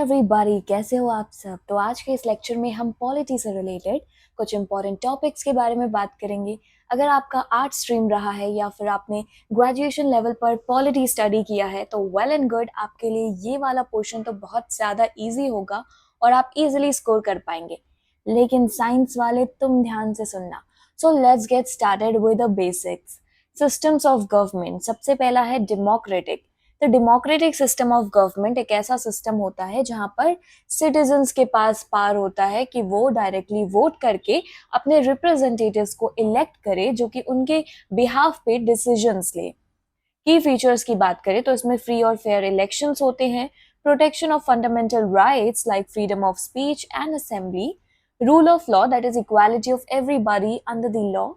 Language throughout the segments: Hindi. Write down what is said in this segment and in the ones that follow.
एवरीबॉडी, कैसे हो आप सब। तो आज के इस लेक्चर में हम पॉलिटी से रिलेटेड कुछ इंपॉर्टेंट टॉपिक्स के बारे में बात करेंगे। अगर आपका आर्ट स्ट्रीम रहा है या फिर आपने ग्रेजुएशन लेवल पर पॉलिटी स्टडी किया है तो वेल एंड गुड, आपके लिए ये वाला पोर्शन तो बहुत ज़्यादा इजी होगा और आप इजीली स्कोर कर पाएंगे। लेकिन साइंस वाले तुम ध्यान से सुनना। So let's get started with the basics. Systems of government, सबसे पहला है डेमोक्रेटिक। तो डेमोक्रेटिक सिस्टम ऑफ गवर्नमेंट एक ऐसा सिस्टम होता है जहां पर सिटीजन्स के पास पावर होता है कि वो डायरेक्टली वोट करके अपने रिप्रेजेंटेटिव्स को इलेक्ट करे जो कि उनके बिहाफ पे डिसीजंस ले। की फीचर्स की बात करें तो इसमें फ्री और फेयर इलेक्शंस होते हैं, protection of fundamental rights like freedom of speech and assembly, rule of law that is equality of everybody under the law,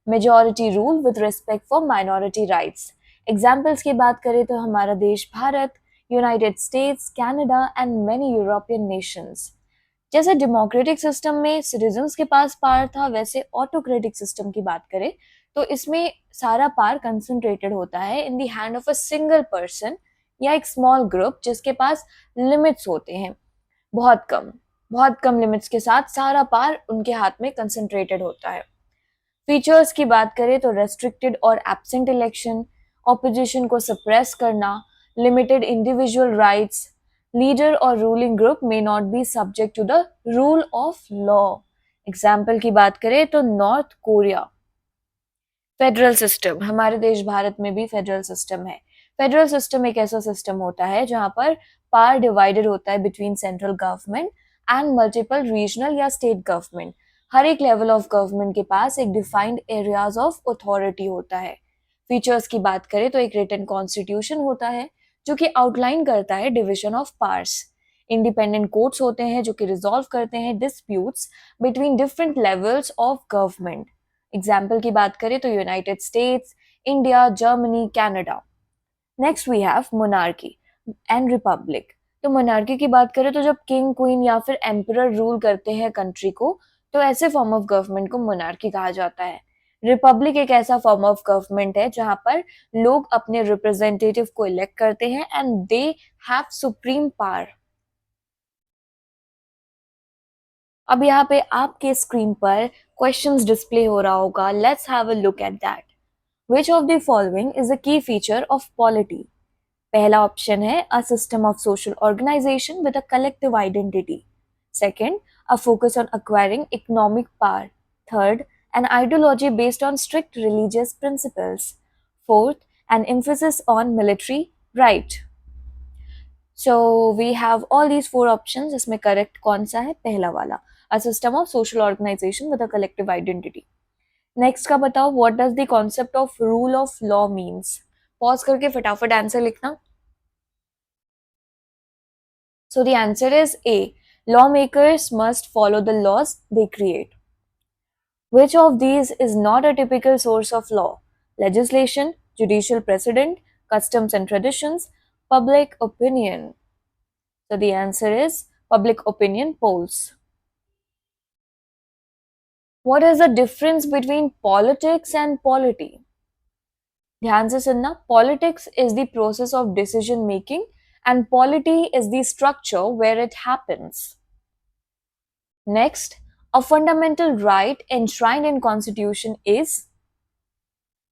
majority rule with respect for minority rights. Examples की बात करें तो हमारा देश Bharat, United states, Canada and many European Nations. जैसे डेमोक्रेटिक सिस्टम में सिटीजन्स के पास पावर था, वैसे ऑटोक्रेटिक सिस्टम की बात करें तो इसमें सारा पावर कंसंट्रेटेड होता है in the hand of a single person या एक स्मॉल ग्रुप जिसके पास लिमिट्स होते हैं। बहुत कम लिमिट्स के साथ सारा पावर उनके हाथ में कंसंट्रेटेड होता है। फीचर्स की बात करें तो रेस्ट्रिक्टेड और एब्सेंट इलेक्शन, ऑपोजिशन को सप्रेस करना, लिमिटेड इंडिविजुअल राइट्स, लीडर और ruling group may not be subject to the rule of law. Example की बात करें तो नॉर्थ कोरिया। फेडरल सिस्टम, हमारे देश भारत में भी फेडरल सिस्टम है। फेडरल सिस्टम एक ऐसा सिस्टम होता है जहां पर पावर डिवाइडेड होता है between central government and multiple regional या स्टेट गवर्नमेंट। हर एक लेवल ऑफ गवर्नमेंट के पास एक डिफाइंड एरियाज ऑफ अथॉरिटी होता है। फीचर्स की बात करें तो एक रिटन कॉन्स्टिट्यूशन होता है जो कि आउटलाइन करता है division of powers. Independent courts होते हैं जो कि रिजॉल्व करते हैं disputes between different levels of government. Example की बात करें तो United States, India, Germany, Canada. Next we have monarchy and republic. तो मोनार्की की बात करें तो जब किंग, क्वीन या फिर एम्परर रूल करते हैं कंट्री को तो ऐसे फॉर्म ऑफ गवर्नमेंट को मोनार्की कहा जाता है। रिपब्लिक एक ऐसा फॉर्म ऑफ गवर्नमेंट है जहां पर लोग अपने रिप्रेजेंटेटिव को इलेक्ट करते हैं and they have supreme power. अब यहाँ पे आपके स्क्रीन पर क्वेश्चंस डिस्प्ले हो रहा होगा। Let's have a look at that. Which of the following is a key feature of polity? पहला ऑप्शन है a system of social organization with a collective identity. Second, a focus on acquiring economic power. Third, an ideology based on strict religious principles. Fourth, an emphasis on military right. So we have all these four options. इसमें correct कौन सा है? पहला वाला, a system of social organization with a collective identity. Next का बताओ, what does the concept of rule of law means. Pause करके फटाफट आंसर लिखना। So the answer is A, law makers must follow the laws they create. Which of these is not a typical source of law? Legislation, judicial president, customs and traditions, public opinion. So the answer is public opinion polls. What is the difference between politics and polity? ध्यान से सुनना। Politics is the process of decision making and polity is the structure where it happens. Next, a fundamental right enshrined in constitution is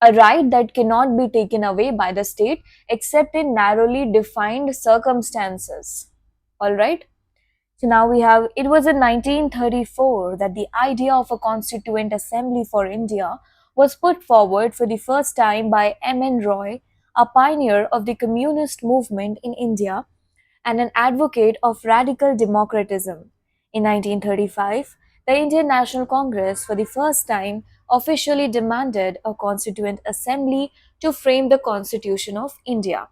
a right that cannot be taken away by the state except in narrowly defined circumstances. All right. So now we have, it was in 1934 that the idea of a constituent assembly for India was put forward for the first time by M.N. Roy, a pioneer of the communist movement in India and an advocate of radical democratism. In 1935, the Indian National Congress for the first time officially demanded a constituent assembly to frame the Constitution of India.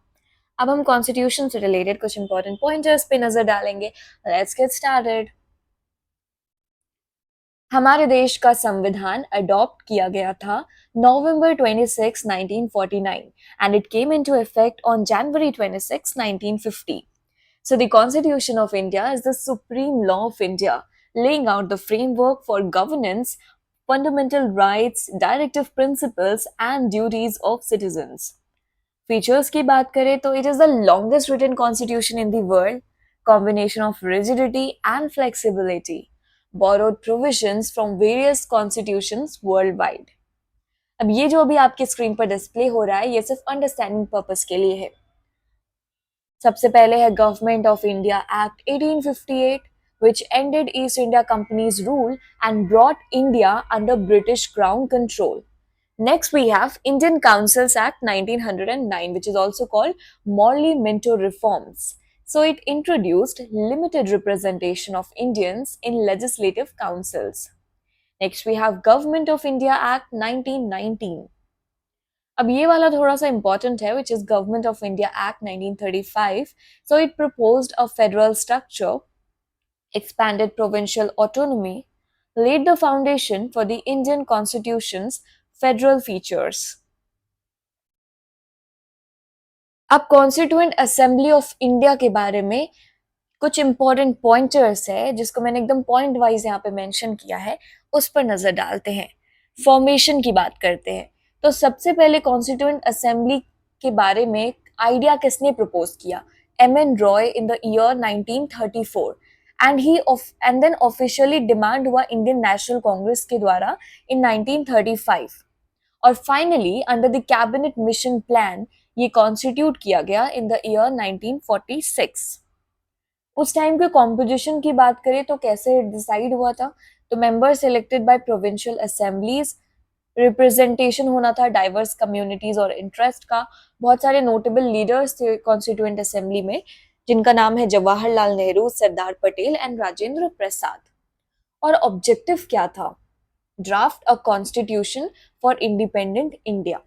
अब हम कॉन्स्टिट्यूशन से रिलेटेड कुछ इंपॉर्टेंट पॉइंटर्स पे नजर डालेंगे। Let's get started. हमारे देश का संविधान अडॉप्ट किया गया था नवंबर 26, 1949 and it came into effect on January 26, 1950. So the Constitution of India is the supreme law of India, laying out the framework for governance, fundamental rights, directive principles and duties of citizens. Features की बात करें तो it is the longest written constitution in the world, combination of rigidity and flexibility, borrowed provisions from various constitutions worldwide. अब ये जो अभी आपके स्क्रीन पर डिस्प्ले हो रहा है ये सिर्फ अंडरस्टैंडिंग पर्पस के लिए है। सबसे पहले है government of India act 1858 which ended East India Company's rule and brought India under British Crown control. Next, we have Indian Councils Act 1909, which is also called Morley Minto Reforms. So, it introduced limited representation of Indians in legislative councils. Next, we have Government of India Act 1919. अब ये वाला थोड़ा सा important है, which is Government of India Act 1935. So, it proposed a federal structure, expanded provincial autonomy, laid the foundation for the Indian Constitution's federal features. अब कॉन्स्टिट्यूएंट असेंबली ऑफ इंडिया के बारे में कुछ इंपॉर्टेंट पॉइंटर्स है जिसको मैंने एकदम पॉइंट वाइज यहाँ पे मेंशन किया है, उस पर नजर डालते हैं। फॉर्मेशन की बात करते हैं। तो सबसे पहले कॉन्स्टिट्यूएंट असेंबली के बारे में आइडिया किसने प्रपोज किया? M N. Roy in the year 1934 and then officially demand हुआ इंडियन नेशनल कांग्रेस के द्वारा इन 1935 और finally under the Cabinet Mission Plan ये कॉन्स्टिट्यूट किया गया इन द ईयर 1946। उस टाइम के कॉम्पोजिशन की बात करें तो कैसे डिसाइड हुआ था? तो members elected by provincial assemblies, representation होना था डाइवर्स कम्युनिटीज और इंटरेस्ट का। बहुत सारे नोटेबल लीडर्स थे कॉन्स्टिट्यूएंट असेंबली में जिनका नाम है जवाहरलाल नेहरू, सरदार पटेल एंड राजेंद्र प्रसाद। और ऑब्जेक्टिव क्या था? Draft a constitution for independent India.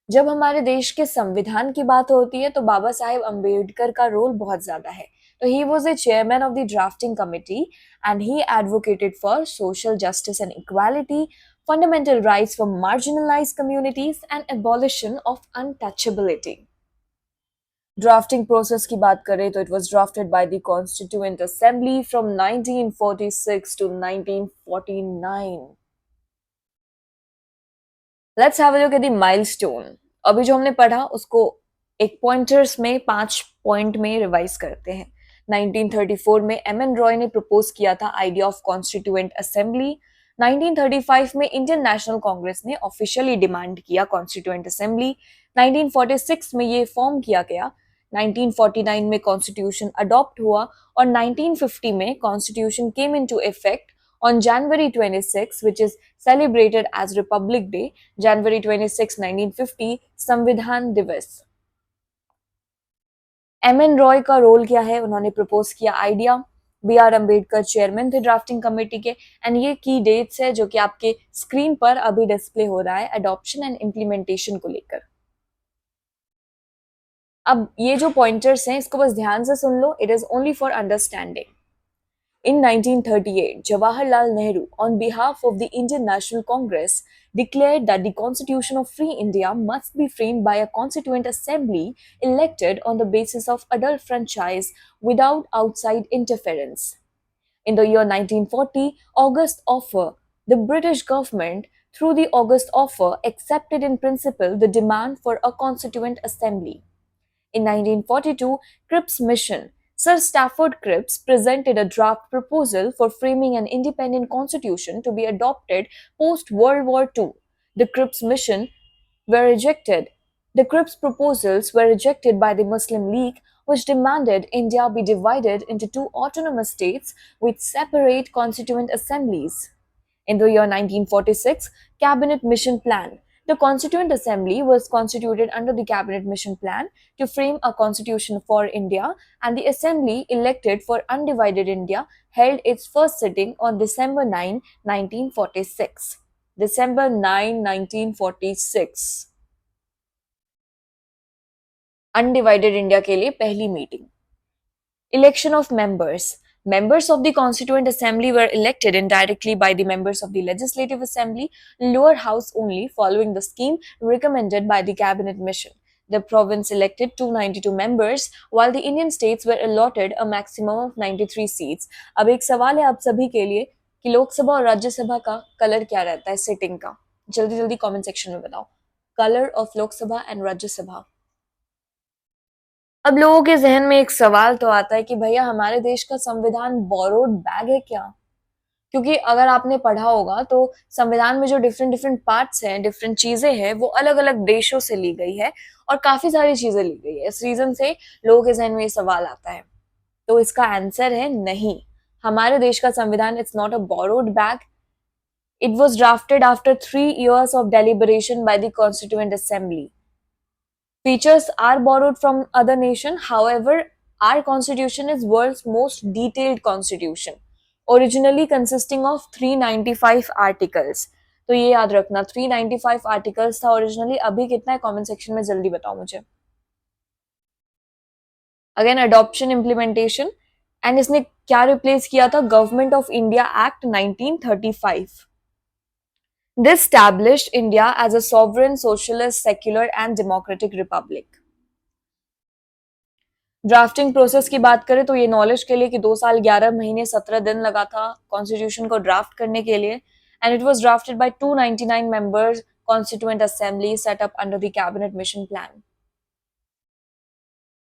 जब हमारे देश के संविधान की बात होती है तो बाबा साहेब अंबेडकर का रोल बहुत ज्यादा है। तो he was the chairman of the drafting committee and he advocated for social justice and equality, fundamental rights for marginalised communities and abolition of untouchability. Drafting process की बात करें तो it was drafted by the Constituent Assembly from 1946 to 1949। Let's have a look at the milestone. अभी जो हमने पढ़ा उसको एक पॉइंटर्स में 5 पॉइंट में रिवाइज करते हैं। 1934 में एम.एन. रॉय ने प्रपोज किया था आइडिया ऑफ कॉन्स्टिट्यूएंट असेंबली। 1935 में इंडियन नेशनल कांग्रेस ने ऑफिशियली डिमांड किया कॉन्स्टिट्यूएंट असेंबली। 1946 में ये फॉर्म किया गया। 1949 में कॉन्स्टिट्यूशन अडॉप्ट हुआ और 1950 में constitution came into effect on January 26, which is celebrated as Republic Day, January 26, 1950, संविधान दिवस। एम.एन. रॉय का रोल क्या है? उन्होंने प्रपोज किया idea. B R Ambedkar chairman थे ड्राफ्टिंग कमेटी के एंड ये की डेट्स है जो कि आपके स्क्रीन पर अभी डिस्प्ले हो रहा है अडॉप्शन एंड इम्प्लीमेंटेशन को लेकर। अब ये जो पॉइंटर्स हैं इसको बस ध्यान से सुन लो, it is only for understanding. In 1938, Jawaharlal Nehru, on behalf of the Indian National Congress, declared that the Constitution of Free India must be framed by a Constituent Assembly elected on the basis of adult franchise without outside interference. In the year 1940, August Offer, the British government, through the August Offer, accepted in principle the demand for a Constituent Assembly. In 1942, Cripps Mission, Sir Stafford Cripps presented a draft proposal for framing an independent constitution to be adopted post-World War II. The Cripps Mission were rejected. The Cripps proposals were rejected by the Muslim League, which demanded India be divided into 2 autonomous states with separate constituent assemblies. In the year 1946, Cabinet Mission Plan. The Constituent Assembly was constituted under the Cabinet Mission Plan to frame a constitution for India, and the Assembly elected for undivided India held its first sitting on December 9, 1946. December 9, 1946. Undivided India के लिए पहली meeting. Election of members. Members of the Constituent Assembly were elected indirectly by the members of the Legislative Assembly, lower house only, following the scheme recommended by the Cabinet Mission. The province elected 292 members, while the Indian states were allotted a maximum of 93 seats. अब एक सवाल है आप सभी के लिए कि लोकसभा और राज्यसभा का कलर क्या रहता है सिटिंग का? जल्दी जल्दी कमेंट सेक्शन में बताओ। Colour of Lok Sabha and Rajya Sabha. अब लोगों के जहन में एक सवाल तो आता है कि भैया हमारे देश का संविधान बोरोड बैग है क्या? क्योंकि अगर आपने पढ़ा होगा तो संविधान में जो डिफरेंट डिफरेंट पार्ट्स हैं, डिफरेंट चीजें हैं, वो अलग अलग देशों से ली गई है और काफी सारी चीजें ली गई है। इस रीजन से लोगों के जहन में ये सवाल आता है। तो इसका आंसर है नहीं। हमारे देश का संविधान it's not a borrowed bag. It was drafted after 3 years of deliberation bye the Constituent assembly. Features are borrowed from other nation. However, our constitution is world's most detailed constitution, originally consisting of 395 articles. तो ये याद रखना 395 आर्टिकल्स था ओरिजिनली. अभी कितना है कमेंट सेक्शन में जल्दी बताओ मुझे. Again adoption implementation. एंड इसने क्या रिप्लेस किया था? Government of India act 1935. This established India as a sovereign, socialist, secular and democratic republic. Drafting process की बात करें तो ये नॉलेज के लिए कि 2 साल 11 महीने 17 दिन लगा था कॉन्स्टिट्यूशन को ड्राफ्ट करने के लिए. And it was drafted bye 299 members constituent assembly set up under the Cabinet Mission plan.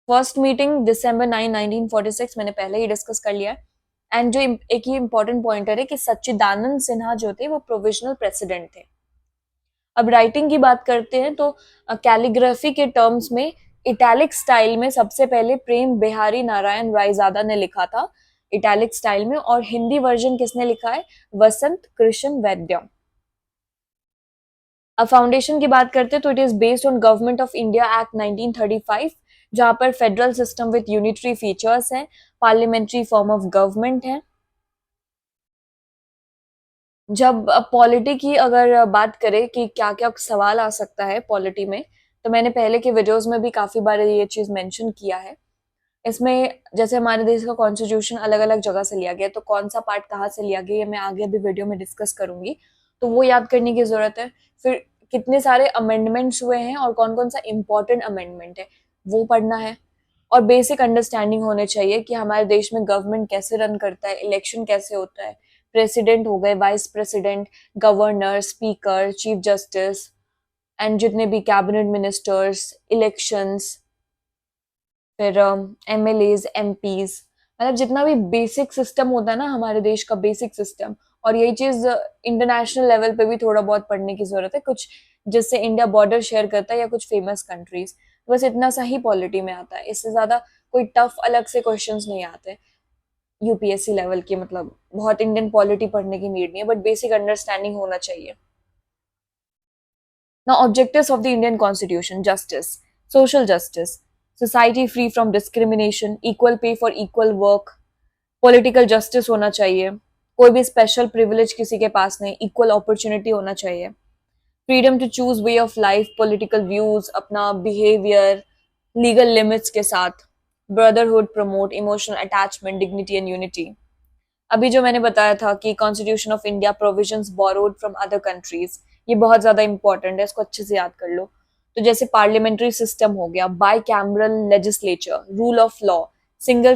First meeting December 9, 1946. मैंने पहले ही डिस्कस कर लिया. एंड जो एक ही इंपॉर्टेंट पॉइंटर है कि सच्चिदानंद सिन्हा जो थे वो प्रोविजनल प्रेसिडेंट थे. अब राइटिंग की बात करते हैं तो कैलीग्राफी के टर्म्स में इटैलिक स्टाइल में सबसे पहले प्रेम बिहारी नारायण रायजादा ने लिखा था इटैलिक स्टाइल में. और हिंदी वर्जन किसने लिखा है? वसंत कृष्ण वैद्य. अब फाउंडेशन की बात करते हैं तो it is based on government of India act 1935, जहां पर federal system with unitary features है, पार्लियामेंट्री फॉर्म ऑफ गवर्नमेंट है. जब पॉलिटी की अगर बात करें कि क्या क्या सवाल आ सकता है पॉलिटी में, तो मैंने पहले के वीडियोस में भी काफी बार ये चीज मेंशन किया है. इसमें जैसे हमारे देश का कॉन्स्टिट्यूशन अलग अलग जगह से लिया गया, तो कौन सा पार्ट कहाँ से लिया गया ये मैं आगे भी वीडियो में डिस्कस करूंगी, तो वो याद करने की जरूरत है. फिर कितने सारे अमेंडमेंट्स हुए हैं और कौन कौन सा इम्पोर्टेंट अमेंडमेंट है वो पढ़ना है. और बेसिक अंडरस्टैंडिंग होने चाहिए कि हमारे देश में गवर्नमेंट कैसे रन करता है, इलेक्शन कैसे होता है, प्रेसिडेंट हो गए, vice president, governor, speaker, chief justice and जितने भी कैबिनेट मिनिस्टर्स, इलेक्शंस, फिर एमएलएज, एमपीज, मतलब जितना भी बेसिक सिस्टम होता है ना हमारे देश का बेसिक सिस्टम. और यही चीज इंटरनेशनल लेवल पे भी थोड़ा बहुत पढ़ने की जरूरत है, कुछ जिससे इंडिया बॉर्डर शेयर करता है या कुछ फेमस कंट्रीज. बस इतना सा ही पॉलिटी में आता है, इससे ज्यादा कोई टफ अलग से क्वेश्चंस नहीं आते यूपीएससी लेवल के. मतलब बहुत इंडियन पॉलिटी पढ़ने की नीड नहीं है, बट बेसिक अंडरस्टैंडिंग होना चाहिए. Now, objectives of the Indian Constitution: justice, social justice, society free from discrimination, equal pay for equal work, political justice होना चाहिए, कोई भी स्पेशल प्रिविलेज किसी के पास नहीं, इक्वल अपॉर्चुनिटी होना चाहिए, freedom to choose way of life, political views, अपना बिहेवियर लीगल लिमिट्स के साथ, brotherhood promote, emotional attachment, dignity and unity. अभी जो मैंने बताया था कि constitution of India provisions borrowed from other countries, ये बहुत ज्यादा इंपॉर्टेंट है, इसको अच्छे से याद कर लो. तो जैसे पार्लियामेंट्री सिस्टम हो गया, by cameral legislature, rule of law, single